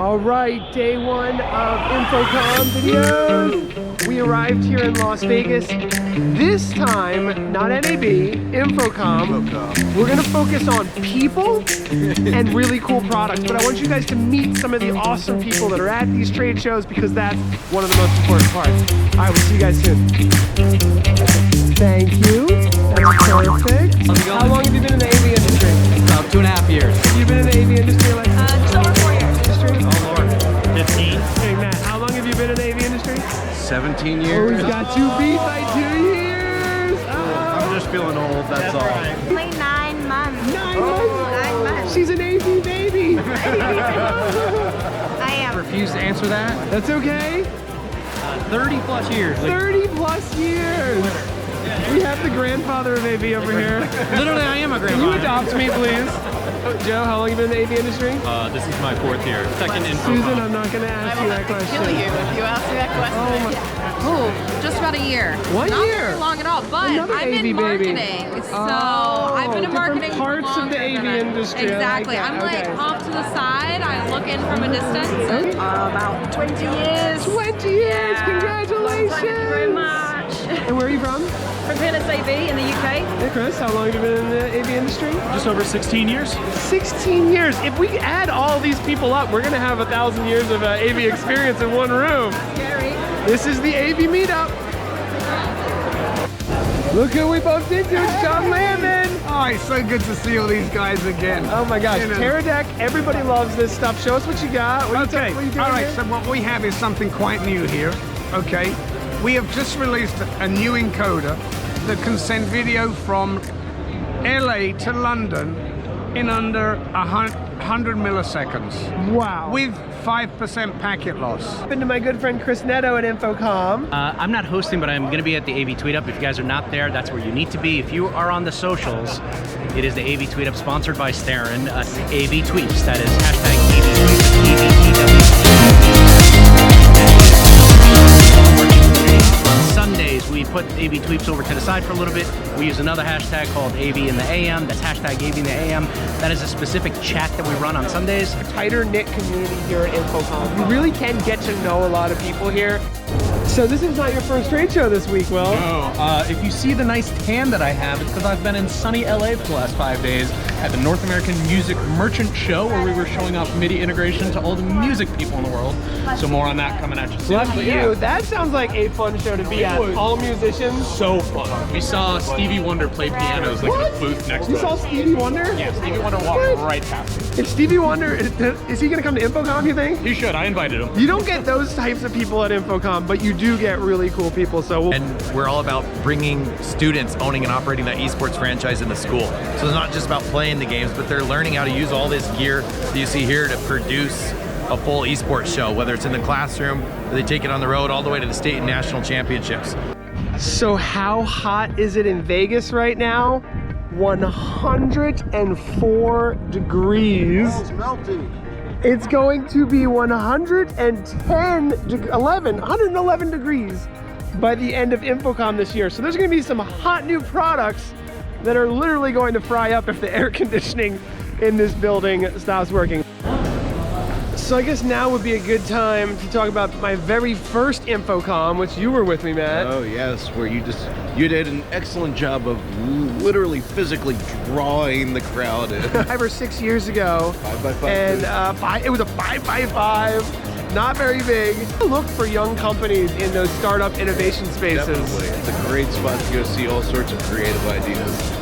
All right, day one of InfoComm videos. We arrived here in Las Vegas. This time, not NAB, InfoComm. We're gonna focus on people and really cool products, but I want you guys to meet some of the awesome people that are at these trade shows because that's one of the most important parts. All right, we'll see you guys soon. Thank you. That's perfect. How long have you been in the AV industry? About 2.5 years. You've been in the AV industry like just over 4 years. Oh Lord, 15. Hey Matt, how long have you been in the AV industry? 17 Oh, years. he's got you beat by 2 years. Oh. I'm just feeling old, that's all. Right. Only 9 months. 9 months? 9 months. She's an AV baby. I am. Refuse to answer that. That's okay. 30 plus years. 30 plus years. We have the grandfather of AV over here. Literally, I am a Can grandfather. you adopt me, please? Joe, how long have you been in the AV industry? This is my 4th year. Second in Susan, I'm not going to ask you that question. Kill you if you ask me that question. Oh my. Oh, just about a year. 1 Not year? very long at all, but Another I'm AV in baby. marketing. So Oh, I've been in different marketing parts for of the longer AV than I- industry. I like Exactly. that. I'm like Okay. off to the side. I look in from a distance. Okay. About 20 years. 20 years, Yeah. congratulations. Thank you very much. And where are you from? From Peerless AV in the UK. Hey Chris, how long have you been in the AV industry? Just over 16 years. 16 years. If we add all these people up, we're gonna have 1,000 years of AV experience in one room. Scary. This is the AV meetup. Look who we bumped into, it's John Lennon. Oh, it's so good to see all these guys again. Oh my gosh, You know. Teradek, everybody loves this stuff. Show us what you got. What Okay, you doing all right, here? so what we have is something quite new here, okay? We have just released a new encoder that can send video from LA to London in under 100 milliseconds Wow. with 5% packet loss. Been to my good friend Chris Netto at InfoComm. I'm not hosting, but I'm going to be at the AV Tweet Up. If you guys are not there, that's where you need to be. If you are on the socials, it is the AV Tweet Up sponsored by Starin. AV Tweets, that is hashtag AV Tweets, AVTW. On Sundays, we put AV Tweets over to the side for a little bit. We use another hashtag called AV in the AM. That's hashtag AV in the AM. That is a specific chat that we run on Sundays. Tighter knit community here at InfoComm. You really can get to know a lot of people here. So this is not your first trade show this week, Will. No, if you see the nice tan that I have, it's because I've been in sunny LA for the last 5 days at the North American Music Merchant Show, where we were showing off MIDI integration to all the music people in the world. So more on that coming at you soon. Lucky But you. yeah, That sounds like a fun show to be at. was. All musicians. so fun. We saw Stevie Wonder play pianos like in What? a booth next You to saw us. Stevie Wonder? Yeah, Stevie Wonder walked What? right past us. If Stevie Wonder, is he gonna come to InfoComm, you think? He should. I invited him. You don't get those types of people at InfoComm, but you do get really cool people, so we'll... And we're all about bringing students owning and operating that esports franchise in the school. So it's not just about playing the games, but they're learning how to use all this gear that you see here to produce a full esports show, whether it's in the classroom or they take it on the road all the way to the state and national championships. So how hot is it in Vegas right now? 104 degrees. It's going to be 111 degrees by the end of InfoComm this year. So there's gonna be some hot new products that are literally going to fry up if the air conditioning in this building stops working. So I guess now would be a good time to talk about my very first InfoComm, which you were with me, Matt. Oh yes, where you did an excellent job of literally physically drawing the crowd in. 5 or 6 years ago, 5x5. and it was a 5x5, not very big. Look for young companies in those startup innovation spaces. Definitely, it's a great spot to go see all sorts of creative ideas.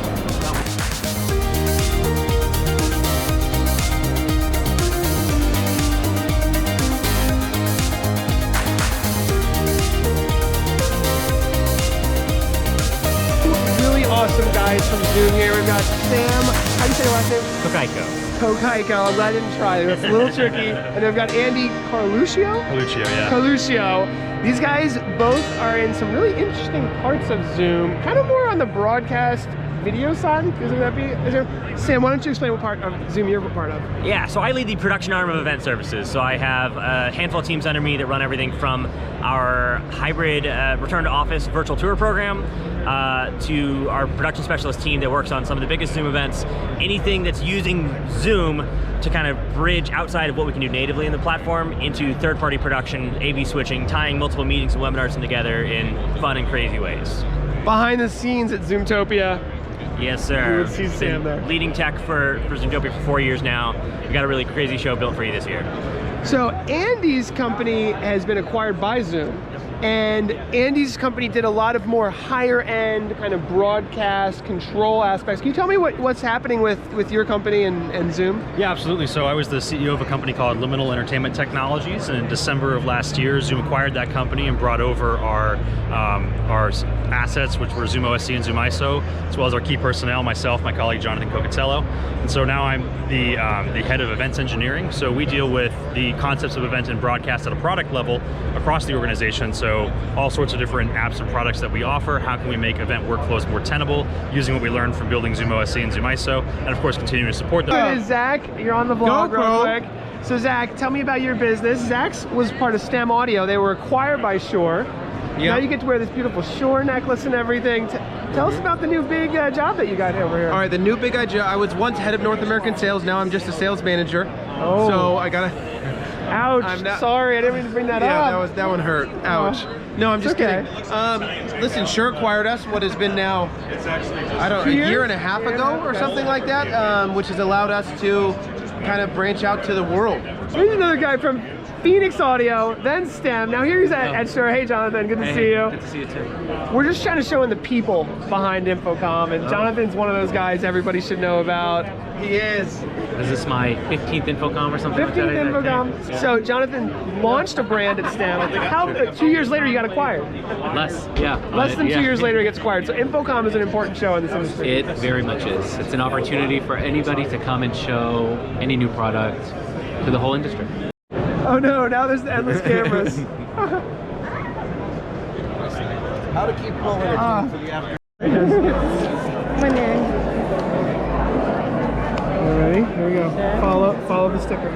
Really awesome guys from Zoom here. We've got Sam, how do you say your last name? Kokaiko. Kokaiko, I'm glad I didn't try. That's a little tricky. And they've got Andy Carluccio. Lucio, yeah. Carluccio. These guys both are in some really interesting parts of Zoom, kind of more on the broadcast video side? Is that be? Sam, why don't you explain what part of Zoom you're a part of? Yeah, so I lead the production arm of event services. So I have a handful of teams under me that run everything from our hybrid return to office virtual tour program to our production specialist team that works on some of the biggest Zoom events. Anything that's using Zoom to kind of bridge outside of what we can do natively in the platform into third-party production, AV switching, tying multiple meetings and webinars together in fun and crazy ways. Behind the scenes at Zoomtopia. Yes, sir. You would see Sam there. Leading tech for Zoomtopia for 4 years now. We got a really crazy show built for you this year. So Andy's company has been acquired by Zoom, and Andy's company did a lot of more higher end kind of broadcast control aspects. Can you tell me what's happening with your company and Zoom? Yeah, absolutely. So I was the CEO of a company called Liminal Entertainment Technologies, and in December of last year, Zoom acquired that company and brought over our assets, which were Zoom OSC and Zoom ISO, as well as our key personnel, myself, my colleague Jonathan Cocatello. And so now I'm the head of events engineering. So we deal with the concepts of event and broadcast at a product level across the organization. So all sorts of different apps and products that we offer. How can we make event workflows more tenable using what we learned from building Zoom OSC and Zoom ISO, and of course continuing to support them. Good, Zach, you're on the vlog real quick. So Zach, tell me about your business. Zach was part of STEM Audio. They were acquired by Shure. Now you get to wear this beautiful Shure necklace and everything. Tell us about the new big job that you got over here. All right, the new big job. I was once head of North American sales. Now I'm just a sales manager. Oh. So I gotta. Ouch! Sorry, I didn't mean to bring that up. Yeah, that one hurt. Ouch. No, I'm just okay. Kidding. Listen, Shure acquired us. What has been now? I don't know, a year and a half ago or something like that, which has allowed us to kind of branch out to the world. Here's another guy from Phoenix Audio, then STEM. Now here he's at Shure. Hey Jonathan, good to see you. Good to see you too. We're just trying to show the people behind InfoComm, and Jonathan's one of those guys everybody should know about. He is. Is this my 15th InfoComm or something 15th like that? InfoComm. Yeah. So Jonathan launched a brand at STEM. How 2 years later you got acquired? Less than 2 years later it gets acquired. So InfoComm is an important show in this industry. It very much is. It's an opportunity for anybody to come and show any new product to the whole industry. Oh no, now there's the endless cameras. How to keep pulling it for the after. Ready? Here we go. Follow the sticker.